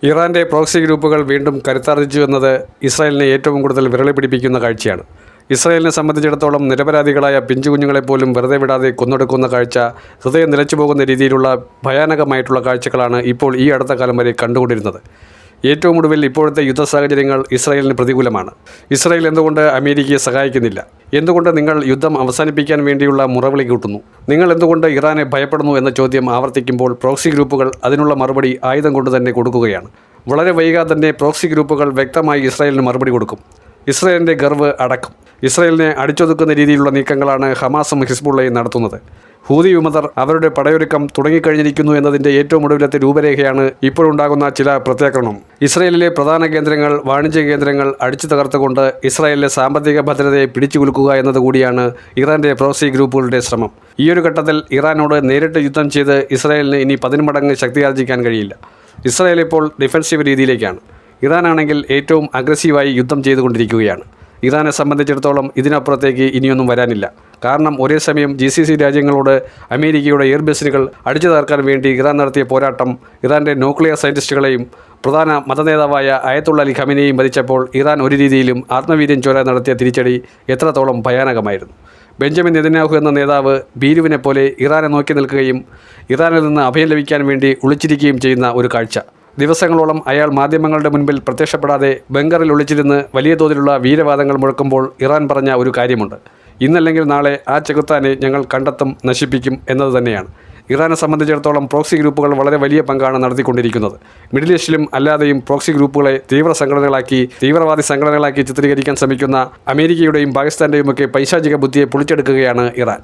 ഇറാൻ്റെ പ്രോക്സി ഗ്രൂപ്പുകൾ വീണ്ടും കരുത്താർജിച്ചു എന്നത് ഇസ്രായേലിനെ ഏറ്റവും കൂടുതൽ വിരളി പിടിപ്പിക്കുന്ന കാഴ്ചയാണ്. ഇസ്രായേലിനെ സംബന്ധിച്ചിടത്തോളം നിരപരാധികളായ പിഞ്ചുകുഞ്ഞുങ്ങളെപ്പോലും വെറുതെ വിടാതെ കൊന്നൊടുക്കുന്ന കാഴ്ച ഹൃദയം നിലച്ചുപോകുന്ന രീതിയിലുള്ള ഭയാനകമായിട്ടുള്ള കാഴ്ചകളാണ് ഇപ്പോൾ ഈ അടുത്ത കാലം വരെ കണ്ടുകൊണ്ടിരുന്നത്. ഏറ്റവും ഒടുവിൽ ഇപ്പോഴത്തെ യുദ്ധ സാഹചര്യങ്ങൾ ഇസ്രായേലിന് പ്രതികൂലമാണ്. ഇസ്രായേൽ എന്തുകൊണ്ട് അമേരിക്കയെ സഹായിക്കുന്നില്ല? എന്തുകൊണ്ട് നിങ്ങൾ യുദ്ധം അവസാനിപ്പിക്കാൻ വേണ്ടിയുള്ള മുറവിളി കൂട്ടുന്നു? നിങ്ങൾ എന്തുകൊണ്ട് ഇറാനെ ഭയപ്പെടുന്നു എന്ന ചോദ്യം ആവർത്തിക്കുമ്പോൾ പ്രോക്സി ഗ്രൂപ്പുകൾ അതിനുള്ള മറുപടി ആയുധം കൊണ്ട് തന്നെ കൊടുക്കുകയാണ്. വളരെ വൈകാതെ തന്നെ പ്രോക്സി ഗ്രൂപ്പുകൾ വ്യക്തമായി ഇസ്രായേലിന് മറുപടി കൊടുക്കും. ഇസ്രായേലിൻ്റെ ഗർവ് അടക്കും. ഇസ്രായേലിനെ അടിച്ചൊതുക്കുന്ന രീതിയിലുള്ള നീക്കങ്ങളാണ് ഹമാസും ഹിസ്ബുള്ളയും നടത്തുന്നത്. ഹൂതി വിമതർ അവരുടെ പടയൊരുക്കം തുടങ്ങിക്കഴിഞ്ഞിരിക്കുന്നു എന്നതിൻ്റെ ഏറ്റവും ഒടുവിലത്തെ രൂപരേഖയാണ് ഇപ്പോഴുണ്ടാകുന്ന ചില പ്രത്യാക്രമണം. ഇസ്രായേലിലെ പ്രധാന കേന്ദ്രങ്ങൾ, വാണിജ്യ കേന്ദ്രങ്ങൾ അടിച്ചു തകർത്തുകൊണ്ട് ഇസ്രായേലിലെ സാമ്പത്തിക ഭദ്രതയെ പിടിച്ചുകുലുക്കുക എന്നതുകൂടിയാണ് ഇറാൻ്റെ പ്രോക്സി ഗ്രൂപ്പുകളുടെ ശ്രമം. ഈയൊരു ഘട്ടത്തിൽ ഇറാനോട് നേരിട്ട് യുദ്ധം ചെയ്ത് ഇസ്രായേലിന് ഇനി 10 മടങ്ങ് ശക്തിയാർജിക്കാൻ കഴിയില്ല. ഇസ്രായേൽ ഇപ്പോൾ ഡിഫൻസീവ് രീതിയിലേക്കാണ്. ഇറാനാണെങ്കിൽ ഏറ്റവും അഗ്രസീവായി യുദ്ധം ചെയ്തുകൊണ്ടിരിക്കുകയാണ്. ഇറാനെ സംബന്ധിച്ചിടത്തോളം ഇതിനപ്പുറത്തേക്ക് ഇനിയൊന്നും വരാനില്ല. കാരണം ഒരേ സമയം GCC രാജ്യങ്ങളോട് അമേരിക്കയുടെ എയർബേസുകൾ അടിച്ചു തകർക്കാൻ വേണ്ടി ഇറാൻ നടത്തിയ പോരാട്ടം ഇറാൻ്റെ ന്യൂക്ലിയർ സയൻറ്റിസ്റ്റുകളെയും പ്രധാന മതനേതാവായ അയത്തുള്ള അലി ഖമീനെയും വധിച്ചപ്പോൾ ഇറാൻ ഒരു രീതിയിലും ആത്മവീര്യം ചോരാൻ നടത്തിയ തിരിച്ചടി എത്രത്തോളം ഭയാനകമായിരുന്നു. ബെഞ്ചമിൻ നെതന്യാഹു എന്ന നേതാവ് ഭീരുവിനെ പോലെ ഇറാനെ നോക്കി നിൽക്കുകയും ഇറാനിൽ നിന്ന് അഭയം ലഭിക്കാൻ വേണ്ടി ഒളിച്ചിരിക്കുകയും ചെയ്യുന്ന ഒരു കാഴ്ച. ദിവസങ്ങളോളം അയാൾ മാധ്യമങ്ങളുടെ മുൻപിൽ പ്രത്യക്ഷപ്പെടാതെ ബങ്കറിൽ ഒളിച്ചിരുന്ന് വലിയ തോതിലുള്ള വീരവാദങ്ങൾ മുഴക്കുമ്പോൾ ഇറാൻ പറഞ്ഞ ഒരു കാര്യമുണ്ട്: ഇന്നല്ലെങ്കിൽ നാളെ ആ ചെകുത്താനെ ഞങ്ങൾ കണ്ടെത്തും, നശിപ്പിക്കും എന്നത് തന്നെയാണ്. ഇറാനെ സംബന്ധിച്ചിടത്തോളം പ്രോക്സി ഗ്രൂപ്പുകൾ വളരെ വലിയ പങ്കാണ് നടത്തിക്കൊണ്ടിരിക്കുന്നത്. മിഡിൽ ഈസ്റ്റിലും അല്ലാതെയും പ്രോക്സി ഗ്രൂപ്പുകളെ തീവ്രവാദി സംഘടനകളാക്കി ചിത്രീകരിക്കാൻ ശ്രമിക്കുന്ന അമേരിക്കയുടെയും പാകിസ്ഥാൻ്റെയും ഒക്കെ പൈശാചിക ബുദ്ധിയെ പൊളിച്ചെടുക്കുകയാണ് ഇറാൻ.